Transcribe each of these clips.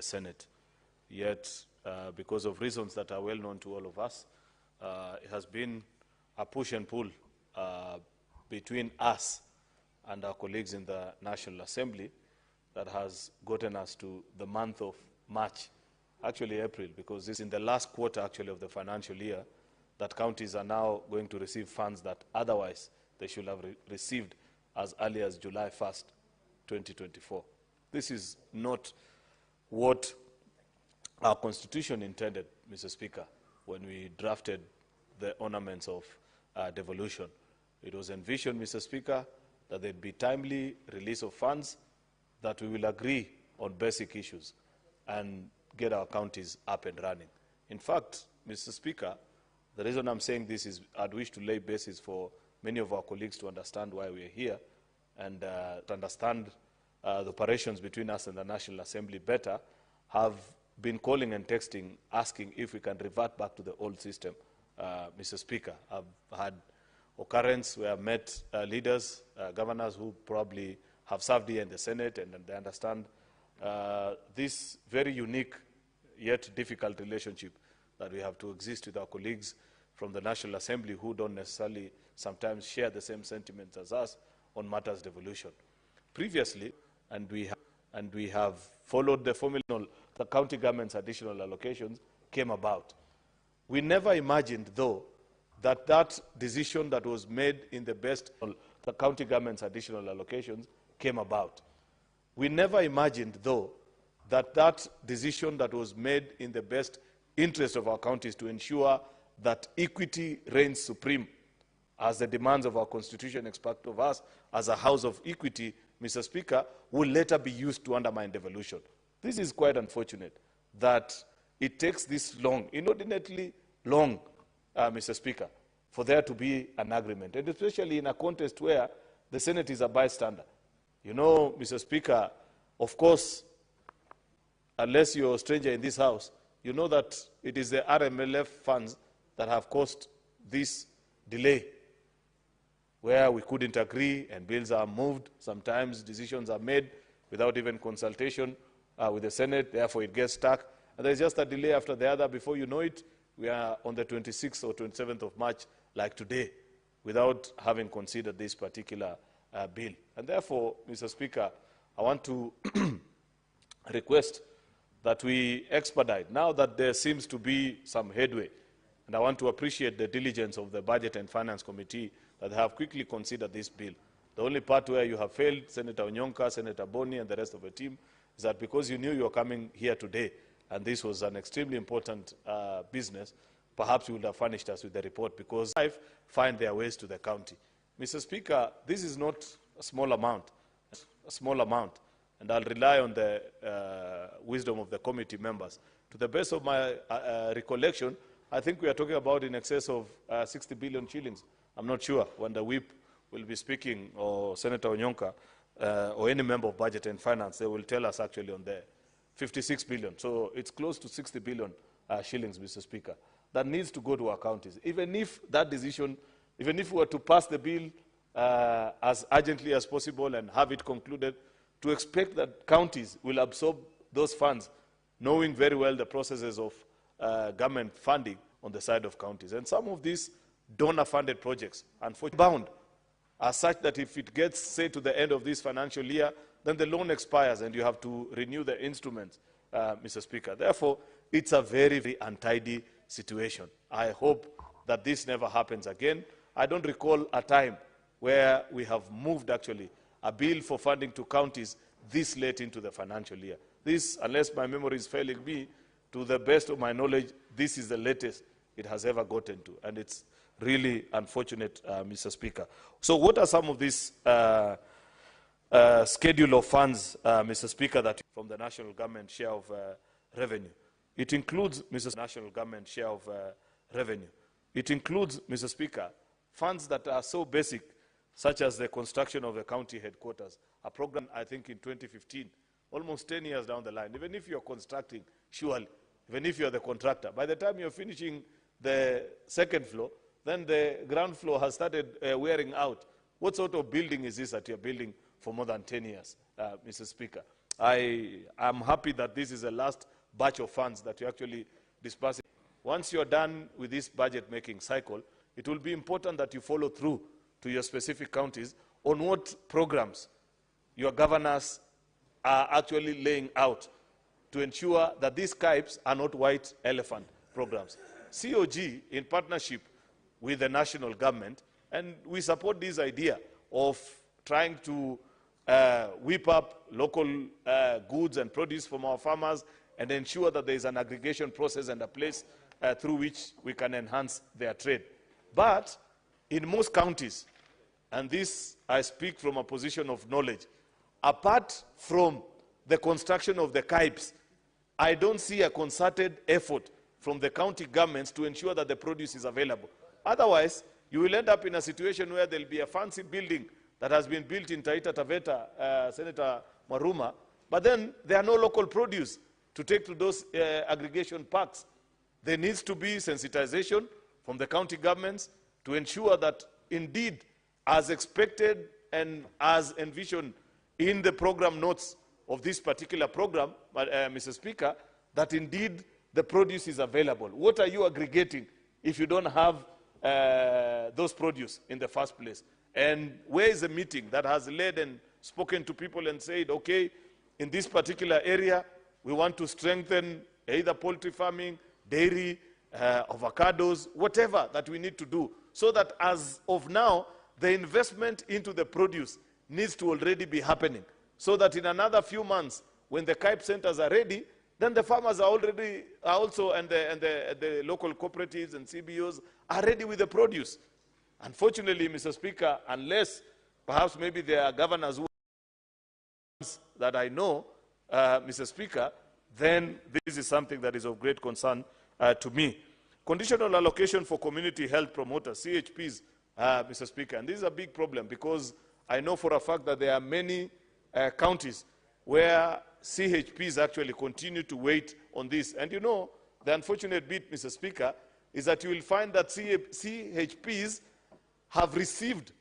the Senate. Yet, because of reasons that are well known to all of us, it has been a push and pull between us and our colleagues in the National Assembly that has gotten us to the month of March, actually April, because this is in the last quarter actually of the financial year that counties are now going to receive funds that otherwise they should have received as early as July 1st, 2024. This is not what our Constitution intended, Mr. Speaker, when we drafted the ornaments of devolution. It was envisioned, Mr. Speaker, that there'd be timely release of funds, that we will agree on basic issues and get our counties up and running. In fact, Mr. Speaker, the reason I'm saying this is I'd wish to lay basis for many of our colleagues to understand why we're here and to understand the operations between us and the National Assembly better, have been calling and texting, asking if we can revert back to the old system. Mr. Speaker, I've had occurrence where I've met leaders, governors who probably have served here in the Senate, and they understand this very unique yet difficult relationship that we have to exist with our colleagues from the National Assembly who don't necessarily sometimes share the same sentiments as us on matters devolution. Previously, and we have followed the formula, the county government's additional allocations came about. We never imagined, though, that that decision that was made in the best, the county government's additional allocations came about. We never imagined, though, that that decision that was made in the best interest of our counties to ensure that equity reigns supreme, as the demands of our Constitution expect of us as a house of equity, Mr. Speaker, will later be used to undermine devolution. This is quite unfortunate that it takes this long, inordinately long, Mr. Speaker, for there to be an agreement, and especially in a context where the Senate is a bystander. You know, Mr. Speaker, of course, unless you're a stranger in this House, you know that it is the RMLF funds that have caused this delay, where we couldn't agree and bills are moved. Sometimes decisions are made without even consultation with the Senate, therefore it gets stuck. And there's just a delay after the other. Before you know it, we are on the 26th or 27th of March, like today, without having considered this particular bill. And therefore, Mr. Speaker, I want to request that we expedite, now that there seems to be some headway, and I want to appreciate the diligence of the Budget and Finance Committee that have quickly considered this bill. The only part where you have failed, Senator Onyonka, Senator Boni, and the rest of the team, is that because you knew you were coming here today, and this was an extremely important business, perhaps you would have furnished us with the report, because life find their ways to the county. Mr. Speaker, this is not a small amount, and I'll rely on the wisdom of the committee members. To the best of my recollection, I think we are talking about in excess of 60 billion shillings. I'm not sure when the whip will be speaking, or Senator Onyonka, or any member of Budget and Finance, they will tell us actually on the 56 billion. So it's close to 60 billion shillings, Mr. Speaker, that needs to go to our counties. Even if that decision, even if we were to pass the bill as urgently as possible and have it concluded, to expect that counties will absorb those funds, knowing very well the processes of government funding on the side of counties. And some of these donor-funded projects, unfortunately, bound are such that if it gets, say, to the end of this financial year, then the loan expires and you have to renew the instruments, Mr. Speaker. Therefore, it's a very, very untidy situation. I hope that this never happens again. I don't recall a time where we have moved, actually, a bill for funding to counties this late into the financial year. This, unless my memory is failing me, to the best of my knowledge, this is the latest it has ever gotten to, and it's really unfortunate, Mr. Speaker. So what are some of these schedule of funds, Mr. Speaker, that from the national government share of revenue? It includes, national government share of revenue. It includes, Mr. Speaker, funds that are so basic, such as the construction of the county headquarters, a program, I think, in 2015, almost 10 years down the line. Even if you're constructing, surely, even if you're the contractor, by the time you're finishing the second floor, then the ground floor has started wearing out. What sort of building is this that you're building for more than 10 years, Mr. Speaker? I'm happy that this is the last batch of funds that you actually disperse. Once you're done with this budget-making cycle, it will be important that you follow through to your specific counties on what programs your governors are actually laying out to ensure that these Kipes are not white elephant programs. COG, in partnership with the national government, and we support this idea of trying to whip up local goods and produce from our farmers and ensure that there is an aggregation process and a place through which we can enhance their trade. But in most counties, and this I speak from a position of knowledge, apart from the construction of the Kipes, I don't see a concerted effort from the county governments to ensure that the produce is available. Otherwise, you will end up in a situation where there will be a fancy building that has been built in Taita Taveta, Senator Maruma, but then there are no local produce to take to those aggregation parks. There needs to be sensitization from the county governments to ensure that indeed, as expected and as envisioned in the program notes of this particular program, Mr. Speaker, that indeed the produce is available. What are you aggregating if you don't have those produce in the first place? And where is the meeting that has led and spoken to people and said, okay, in this particular area, we want to strengthen either poultry farming, dairy, avocados, whatever that we need to do, so that as of now, the investment into the produce needs to already be happening, so that in another few months, when the Kipe centers are ready, then the farmers are also, and the local cooperatives and CBOs are ready with the produce. Unfortunately, Mr. Speaker, unless perhaps maybe there are governors who that I know, Mr. Speaker, then this is something that is of great concern to me. Conditional allocation for community health promoters, CHPs, Mr. Speaker, and this is a big problem because I know for a fact that there are many counties where CHPs actually continue to wait on this. And you know, the unfortunate bit, Mr. Speaker, is that you will find that CHPs have received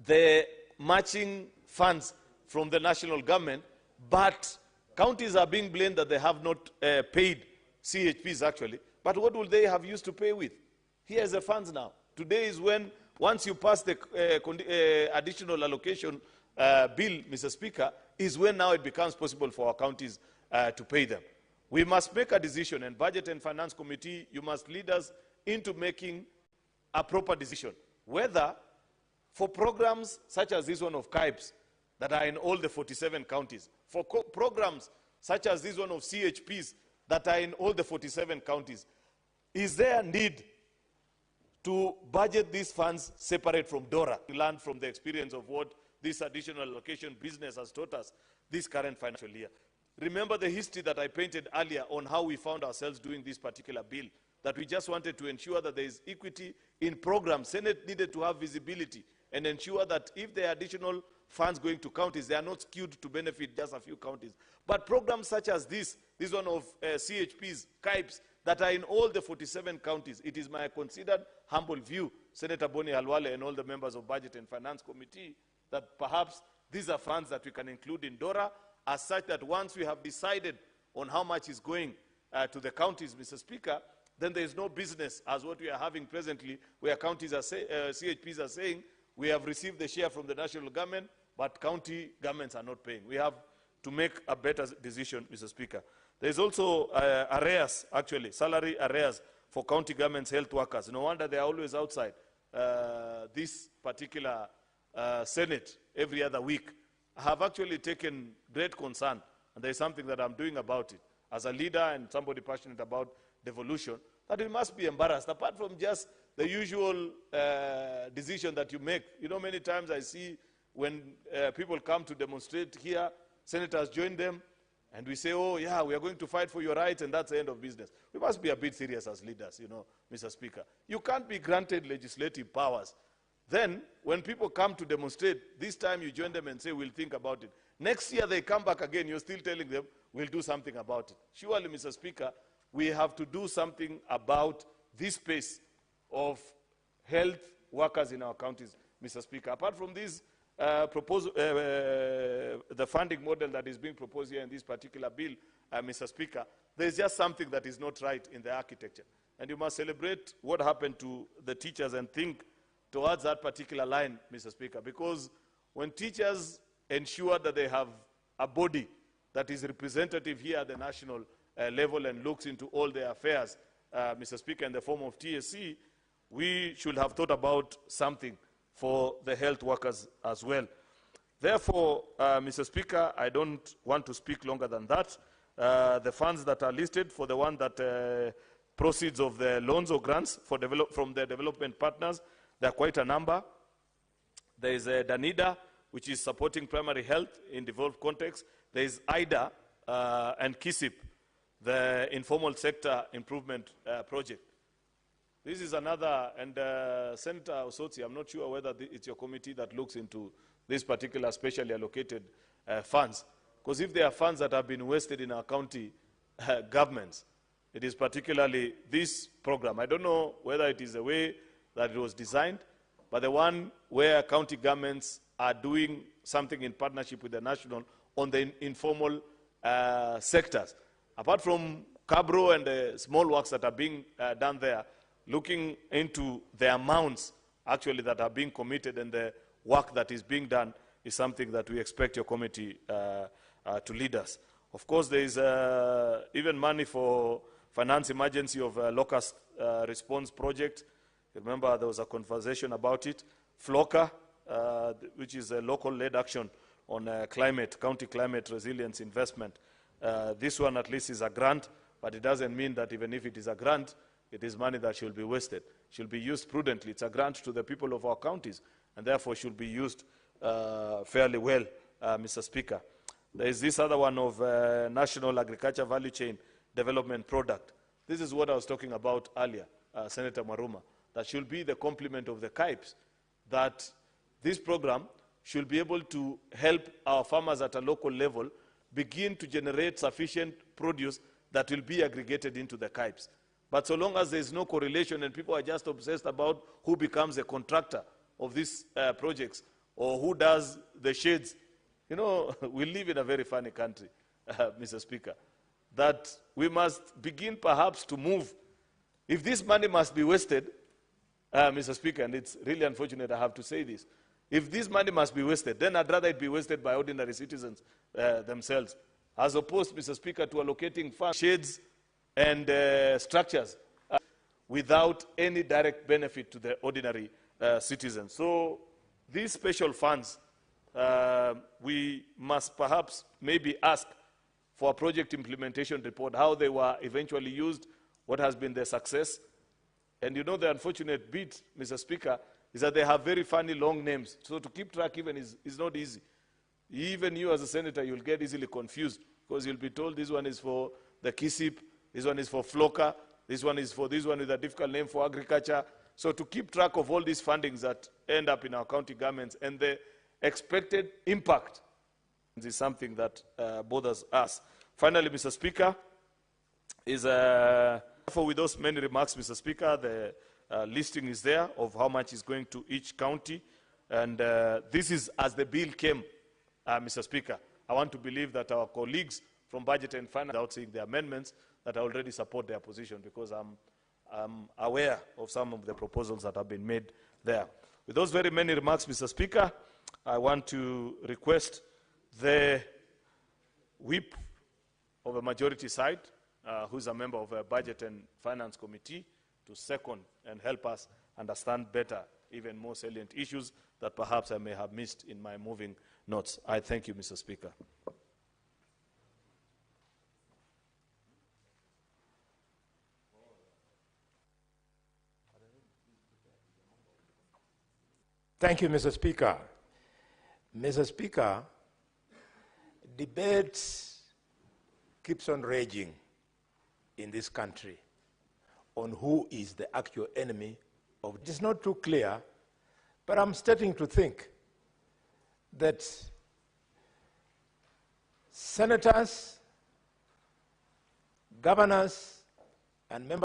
the matching funds from the national government, but counties are being blamed that they have not paid CHPs actually. But what will they have used to pay with? Here's the funds now. Today is when, once you pass the additional allocation bill, Mr. Speaker, is when now it becomes possible for our counties to pay them. We must make a decision, and Budget and Finance Committee, you must lead us into making a proper decision, whether for programs such as this one of Kipes that are in all the 47 counties, for programs such as this one of CHPs that are in all the 47 counties, is there a need to budget these funds separate from DORA? We learned from the experience of what this additional allocation business has taught us this current financial year. Remember the history that I painted earlier on how we found ourselves doing this particular bill, that we just wanted to ensure that there is equity in programs. Senate needed to have visibility and ensure that if there are additional funds going to counties, they are not skewed to benefit just a few counties. But programs such as this one of CHPs, Kipes, that are in all the 47 counties, it is my considered humble view, Senator Boni Halwale and all the members of Budget and Finance Committee, that perhaps these are funds that we can include in DORA, as such that once we have decided on how much is going to the counties, Mr. Speaker, then there is no business as what we are having presently, where counties are CHPs are saying, we have received the share from the national government, but county governments are not paying. We have to make a better decision, Mr. Speaker. There is also arrears, actually, salary arrears for county government's health workers. No wonder they are always outside this particular Senate every other week. I have actually taken great concern, and there is something that I'm doing about it as a leader and somebody passionate about devolution, that we must be embarrassed, apart from just the usual decision that you make. You know, many times I see when people come to demonstrate here, senators join them, and we say, oh, yeah, we are going to fight for your rights, and that's the end of business. We must be a bit serious as leaders, you know, Mr. Speaker. You can't be granted legislative powers. Then, when people come to demonstrate, this time you join them and say, we'll think about it. Next year they come back again, you're still telling them, we'll do something about it. Surely, Mr. Speaker, we have to do something about this space of health workers in our counties, Mr. Speaker. Apart from this the funding model that is being proposed here in this particular bill, Mr. Speaker, there's just something that is not right in the architecture. And you must celebrate what happened to the teachers and think towards that particular line, Mr. Speaker, because when teachers ensure that they have a body that is representative here at the national level and looks into all their affairs, Mr. Speaker, in the form of TSC, we should have thought about something for the health workers as well. Therefore, Mr. Speaker, I don't want to speak longer than that. The funds that are listed for the one that proceeds of the loans or grants for from the development partners, there are quite a number. There is DANIDA, which is supporting primary health in developed contexts. There is IDA and KISIP, the informal sector improvement project. This is another, and Senator Osotsi, I'm not sure whether it's your committee that looks into this particular specially allocated funds. Because if there are funds that have been wasted in our county governments, it is particularly this program. I don't know whether it is the way that it was designed, but the one where county governments are doing something in partnership with the national on the informal sectors. Apart from Cabro and the small works that are being done there, looking into the amounts actually that are being committed and the work that is being done is something that we expect your committee to lead us. Of course, there is even money for finance emergency of locust response project. Remember, there was a conversation about it. FLOCA, which is a local-led action on county climate resilience investment. This one at least is a grant, but it doesn't mean that even if it is a grant, it is money that should be wasted. It should be used prudently. It's a grant to the people of our counties, and therefore should be used fairly well, Mr. Speaker. There is this other one of National Agriculture Value Chain Development Product. This is what I was talking about earlier, Senator Maruma. That should be the complement of the Kipes, that this program should be able to help our farmers at a local level begin to generate sufficient produce that will be aggregated into the Kipes. But so long as there is no correlation and people are just obsessed about who becomes a contractor of these projects or who does the shades, you know, we live in a very funny country, Mr. Speaker, that we must begin perhaps to move. If this money must be wasted, Mr. Speaker, and it's really unfortunate I have to say this, if this money must be wasted, then I'd rather it be wasted by ordinary citizens themselves, as opposed, Mr. Speaker, to allocating funds, shades, and structures without any direct benefit to the ordinary citizens. So these special funds, we must perhaps maybe ask for a project implementation report, how they were eventually used, what has been their success. And you know the unfortunate bit, Mr. Speaker, is that they have very funny long names. So to keep track even is not easy. Even you as a senator, you'll get easily confused because you'll be told this one is for the KISIP, this one is for FLOCA, this one is for this one with a difficult name for agriculture. So to keep track of all these fundings that end up in our county governments and the expected impact is something that bothers us. Finally, Mr. Speaker, with those many remarks, Mr. Speaker, the listing is there of how much is going to each county. And this is as the bill came, Mr. Speaker. I want to believe that our colleagues from Budget and Finance, without seeing the amendments, that I already support their position because I'm aware of some of the proposals that have been made there. With those very many remarks, Mr. Speaker, I want to request the whip of a majority side, who is a member of a Budget and Finance Committee, to second and help us understand better even more salient issues that perhaps I may have missed in my moving notes. I thank you, Mr. Speaker. Thank you, Mr. Speaker. Mr. Speaker, debate keeps on raging in this country on who is the actual enemy of it. It's not too clear, but I'm starting to think that senators, governors, and members